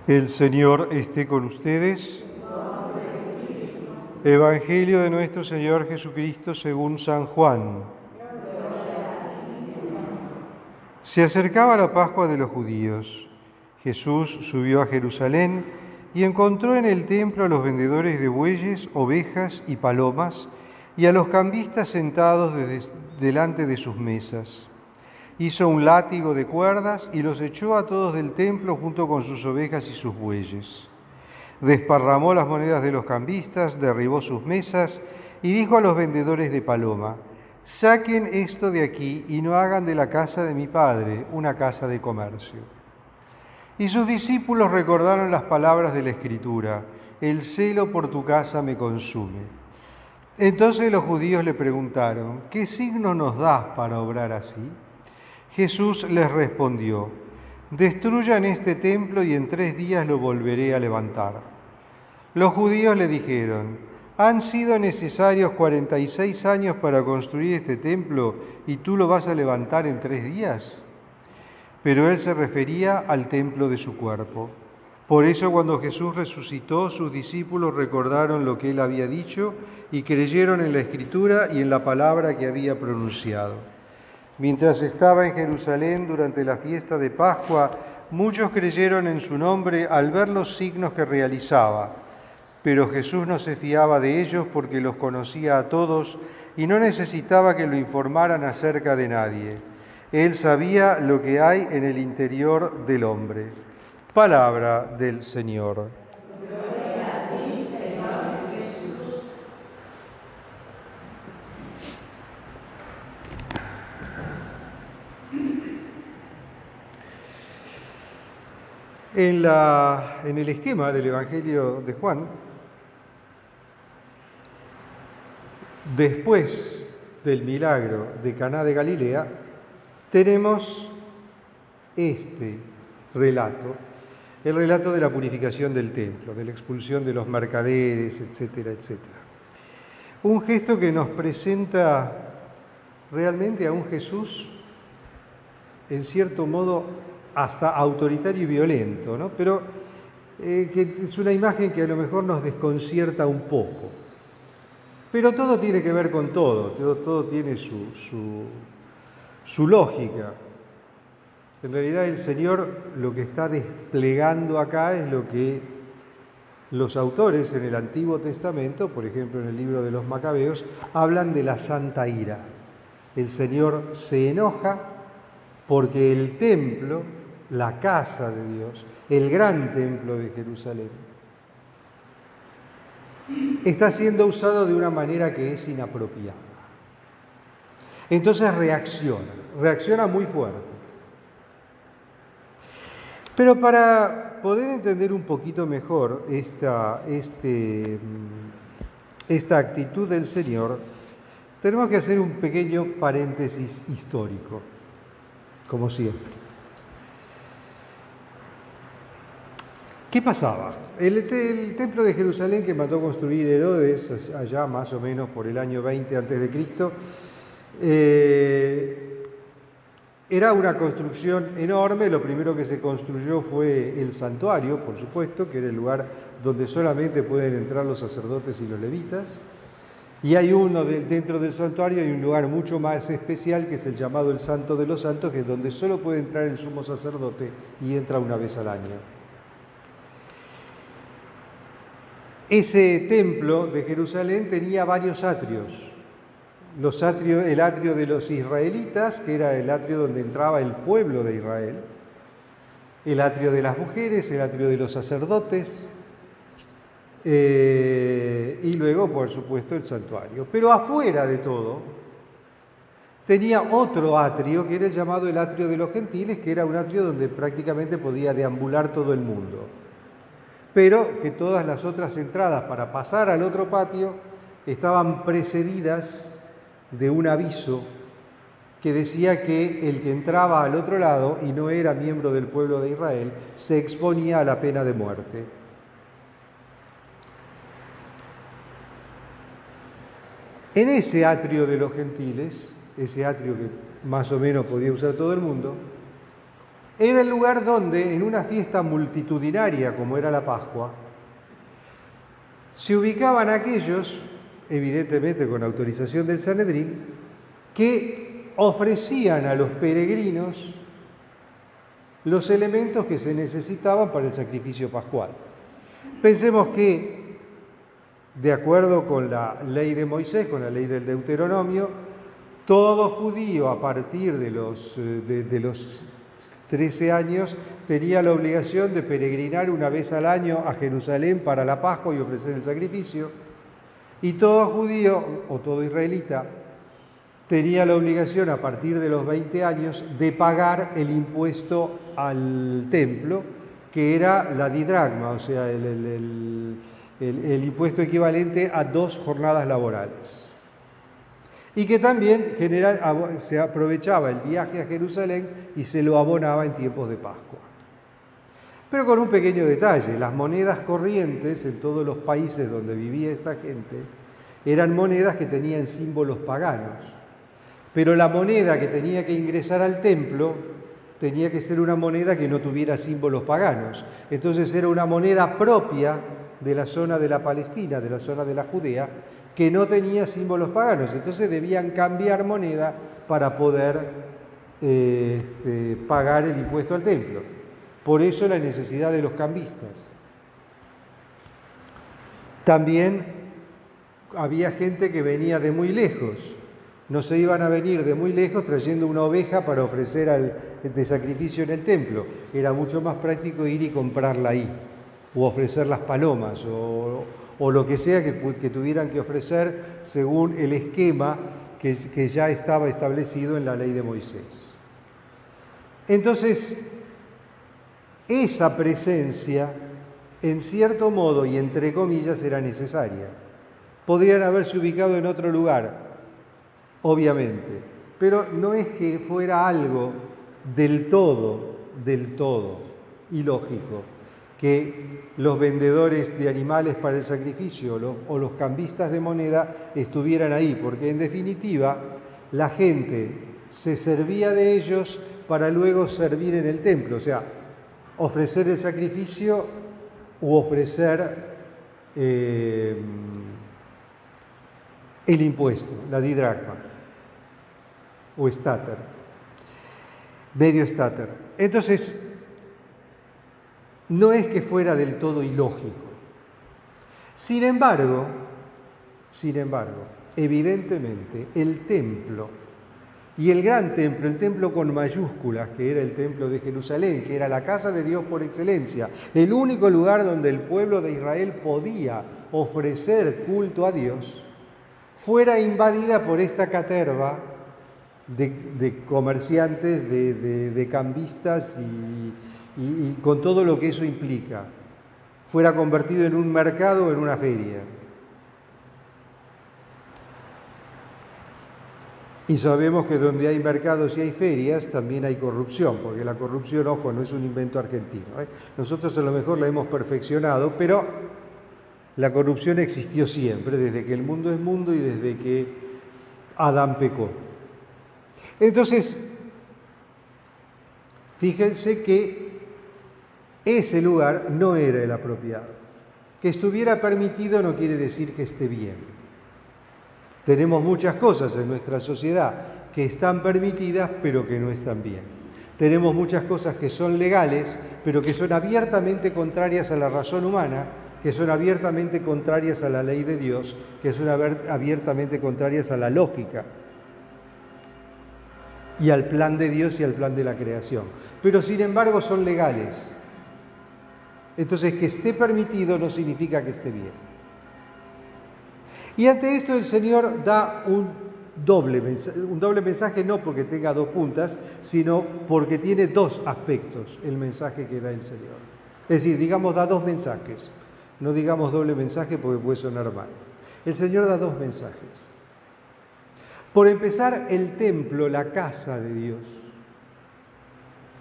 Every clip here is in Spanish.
El Señor esté con ustedes. Evangelio de nuestro Señor Jesucristo según San Juan. Se acercaba la Pascua de los judíos. Jesús subió a Jerusalén y encontró en el templo a los vendedores de bueyes, ovejas y palomas y a los cambistas sentados delante de sus mesas. Hizo un látigo de cuerdas y los echó a todos del templo junto con sus ovejas y sus bueyes. Desparramó las monedas de los cambistas, derribó sus mesas y dijo a los vendedores de paloma: «Saquen esto de aquí y no hagan de la casa de mi Padre una casa de comercio». Y sus discípulos recordaron las palabras de la Escritura: «El celo por tu casa me consume». Entonces los judíos le preguntaron: «¿Qué signo nos das para obrar así?». Jesús les respondió: «Destruyan este templo y en 3 días lo volveré a levantar». Los judíos le dijeron: «¿Han sido necesarios 46 años para construir este templo y tú lo vas a levantar en 3 días? Pero él se refería al templo de su cuerpo. Por eso cuando Jesús resucitó, sus discípulos recordaron lo que él había dicho y creyeron en la Escritura y en la palabra que había pronunciado. Mientras estaba en Jerusalén durante la fiesta de Pascua, muchos creyeron en su nombre al ver los signos que realizaba. Pero Jesús no se fiaba de ellos porque los conocía a todos y no necesitaba que lo informaran acerca de nadie. Él sabía lo que hay en el interior del hombre. Palabra del Señor. Gloria a ti, Señor Jesús. En el esquema del Evangelio de Juan, después del milagro de Caná de Galilea, tenemos este relato, el relato de la purificación del templo, de la expulsión de los mercaderes, etcétera, etcétera. Un gesto que nos presenta realmente a un Jesús, en cierto modo, hasta autoritario y violento, ¿no? Pero que es una imagen que a lo mejor nos desconcierta un poco. Pero todo tiene que ver con todo tiene su lógica. En realidad el Señor lo que está desplegando acá es lo que los autores en el Antiguo Testamento, por ejemplo en el libro de los Macabeos, hablan de la santa ira. El Señor se enoja porque el templo, la casa de Dios, el gran templo de Jerusalén, está siendo usado de una manera que es inapropiada. Entonces reacciona muy fuerte. Pero para poder entender un poquito mejor esta actitud del Señor, tenemos que hacer un pequeño paréntesis histórico, como siempre. ¿Qué pasaba? El templo de Jerusalén que mandó construir Herodes allá más o menos por el año 20 a.C., era una construcción enorme. Lo primero que se construyó fue el santuario, por supuesto, que era el lugar donde solamente pueden entrar los sacerdotes y los levitas. Y hay dentro del santuario hay un lugar mucho más especial que es el llamado el Santo de los Santos, que es donde solo puede entrar el sumo sacerdote y entra una vez al año. Ese templo de Jerusalén tenía varios atrios. El atrio de los israelitas, que era el atrio donde entraba el pueblo de Israel, el atrio de las mujeres, el atrio de los sacerdotes, y luego, por supuesto, el santuario. Pero afuera de todo, tenía otro atrio, que era el llamado el atrio de los gentiles, que era un atrio donde prácticamente podía deambular todo el mundo. Pero que todas las otras entradas para pasar al otro patio estaban precedidas de un aviso que decía que el que entraba al otro lado y no era miembro del pueblo de Israel se exponía a la pena de muerte. En ese atrio de los gentiles, ese atrio que más o menos podía usar todo el mundo, Era el lugar donde, en una fiesta multitudinaria como era la Pascua, se ubicaban aquellos, evidentemente con autorización del Sanedrín, que ofrecían a los peregrinos los elementos que se necesitaban para el sacrificio pascual. Pensemos que, de acuerdo con la ley de Moisés, con la ley del Deuteronomio, todo judío a partir de los 13 años tenía la obligación de peregrinar una vez al año a Jerusalén para la Pascua y ofrecer el sacrificio, y todo judío o todo israelita tenía la obligación a partir de los 20 años de pagar el impuesto al templo, que era la didracma, o sea, el impuesto equivalente a 2 jornadas laborales. Y que también se aprovechaba el viaje a Jerusalén y se lo abonaba en tiempos de Pascua. Pero con un pequeño detalle: las monedas corrientes en todos los países donde vivía esta gente eran monedas que tenían símbolos paganos. Pero la moneda que tenía que ingresar al templo tenía que ser una moneda que no tuviera símbolos paganos. Entonces era una moneda propia de la zona de la Palestina, de la zona de la Judea, que no tenía símbolos paganos. Entonces debían cambiar moneda para poder pagar el impuesto al templo. Por eso la necesidad de los cambistas. También había gente que venía de muy lejos. No se iban a venir de muy lejos trayendo una oveja para ofrecer de sacrificio en el templo. Era mucho más práctico ir y comprarla ahí, o ofrecer las palomas, o lo que sea que tuvieran que ofrecer según el esquema que ya estaba establecido en la ley de Moisés. Entonces, esa presencia, en cierto modo y entre comillas, era necesaria. Podrían haberse ubicado en otro lugar, obviamente, pero no es que fuera algo del todo ilógico que los vendedores de animales para el sacrificio o los cambistas de moneda estuvieran ahí, porque en definitiva la gente se servía de ellos para luego servir en el templo, o sea, ofrecer el sacrificio u ofrecer el impuesto, la didracma o estáter, medio estáter. Entonces, no es que fuera del todo ilógico. Sin embargo, evidentemente, el templo, y el gran templo, el templo con mayúsculas, que era el templo de Jerusalén, que era la casa de Dios por excelencia, el único lugar donde el pueblo de Israel podía ofrecer culto a Dios, fuera invadida por esta caterva de comerciantes, de cambistas y con todo lo que eso implica, fuera convertido en un mercado o en una feria. Y sabemos que donde hay mercados y hay ferias también hay corrupción, porque la corrupción, ojo, no es un invento argentino, ¿eh? Nosotros a lo mejor la hemos perfeccionado, pero la corrupción existió siempre, desde que el mundo es mundo y desde que Adán pecó. Entonces, fíjense que ese lugar no era el apropiado. Que estuviera permitido no quiere decir que esté bien. Tenemos muchas cosas en nuestra sociedad que están permitidas, pero que no están bien. Tenemos muchas cosas que son legales, pero que son abiertamente contrarias a la razón humana, que son abiertamente contrarias a la ley de Dios, que son abiertamente contrarias a la lógica y al plan de Dios y al plan de la creación. Pero sin embargo son legales. Entonces, que esté permitido no significa que esté bien. Y ante esto el Señor da un doble mensaje, no porque tenga 2 puntas, sino porque tiene 2 aspectos el mensaje que da el Señor. Es decir, digamos, da 2 mensajes. No digamos doble mensaje porque puede sonar mal. El Señor da 2 mensajes. Por empezar, el templo, la casa de Dios,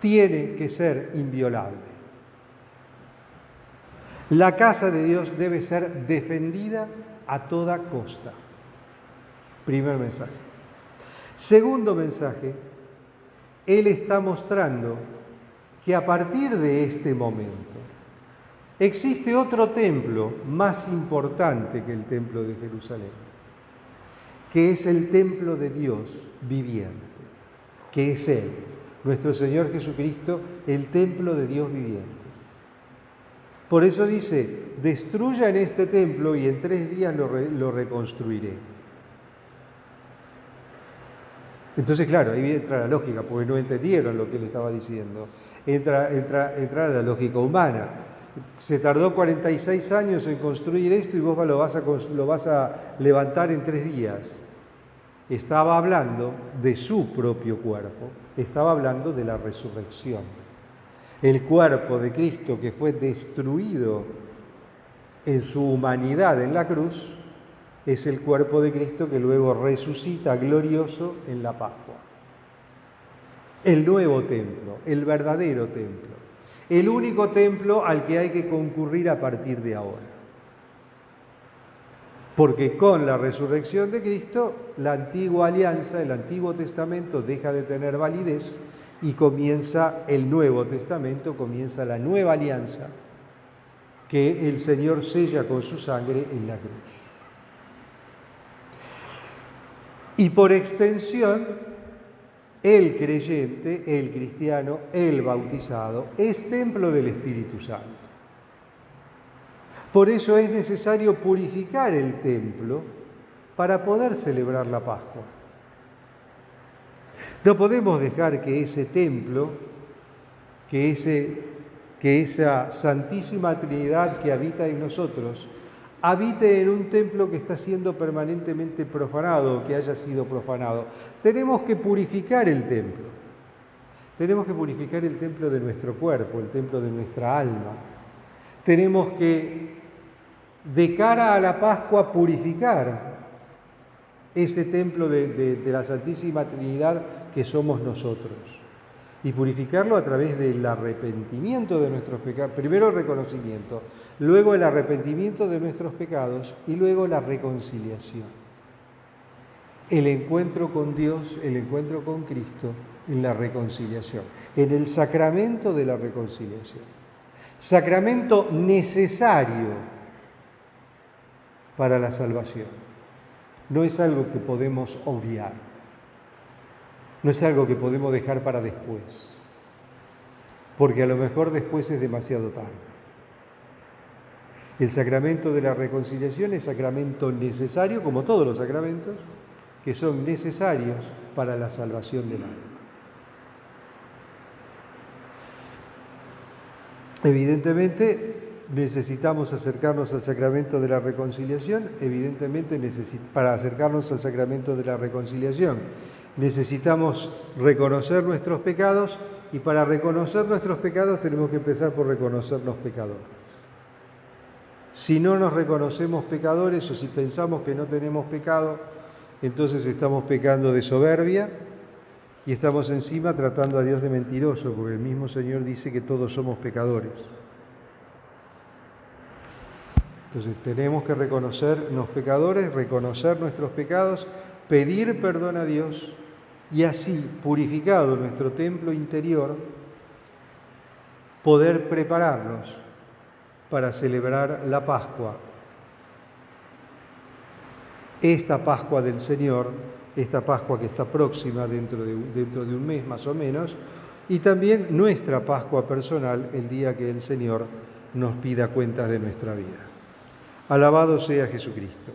tiene que ser inviolable. La casa de Dios debe ser defendida a toda costa. Primer mensaje. Segundo mensaje, Él está mostrando que a partir de este momento existe otro templo más importante que el templo de Jerusalén, que es el templo de Dios viviente, que es Él, nuestro Señor Jesucristo, el templo de Dios viviente. Por eso dice, destruyan este templo y en 3 días lo reconstruiré. Entonces, claro, ahí entra la lógica, porque no entendieron lo que él estaba diciendo. Entra la lógica humana. Se tardó 46 años en construir esto y vos lo vas a levantar en 3 días. Estaba hablando de su propio cuerpo, estaba hablando de la resurrección. El cuerpo de Cristo que fue destruido en su humanidad en la cruz, es el cuerpo de Cristo que luego resucita glorioso en la Pascua. El nuevo templo, el verdadero templo, el único templo al que hay que concurrir a partir de ahora. Porque con la resurrección de Cristo, la antigua alianza, el Antiguo Testamento deja de tener validez y comienza el Nuevo Testamento, comienza la nueva alianza que el Señor sella con su sangre en la cruz. Y por extensión, el creyente, el cristiano, el bautizado, es templo del Espíritu Santo. Por eso es necesario purificar el templo para poder celebrar la Pascua. No podemos dejar que ese templo, que esa Santísima Trinidad que habita en nosotros, habite en un templo que está siendo permanentemente profanado, que haya sido profanado. Tenemos que purificar el templo. Tenemos que purificar el templo de nuestro cuerpo, el templo de nuestra alma. Tenemos que, de cara a la Pascua, purificar ese templo de la Santísima Trinidad que somos nosotros. Y purificarlo a través del arrepentimiento de nuestros pecados. Primero el reconocimiento, luego el arrepentimiento de nuestros pecados y luego la reconciliación. El encuentro con Dios, el encuentro con Cristo en la reconciliación, en el sacramento de la reconciliación. Sacramento necesario para la salvación. No es algo que podemos obviar. No es algo que podemos dejar para después, porque a lo mejor después es demasiado tarde. El sacramento de la reconciliación es sacramento necesario, como todos los sacramentos, que son necesarios para la salvación del alma. Evidentemente, necesitamos acercarnos al sacramento de la reconciliación, para acercarnos al sacramento de la reconciliación, necesitamos reconocer nuestros pecados y para reconocer nuestros pecados tenemos que empezar por reconocernos pecadores. Si no nos reconocemos pecadores o si pensamos que no tenemos pecado, entonces estamos pecando de soberbia y estamos encima tratando a Dios de mentiroso, porque el mismo Señor dice que todos somos pecadores. Entonces tenemos que reconocernos pecadores, reconocer nuestros pecados, pedir perdón a Dios y así, purificado nuestro templo interior, poder prepararnos para celebrar la Pascua. Esta Pascua del Señor, esta Pascua que está próxima dentro de un mes más o menos, y también nuestra Pascua personal, el día que el Señor nos pida cuentas de nuestra vida. Alabado sea Jesucristo.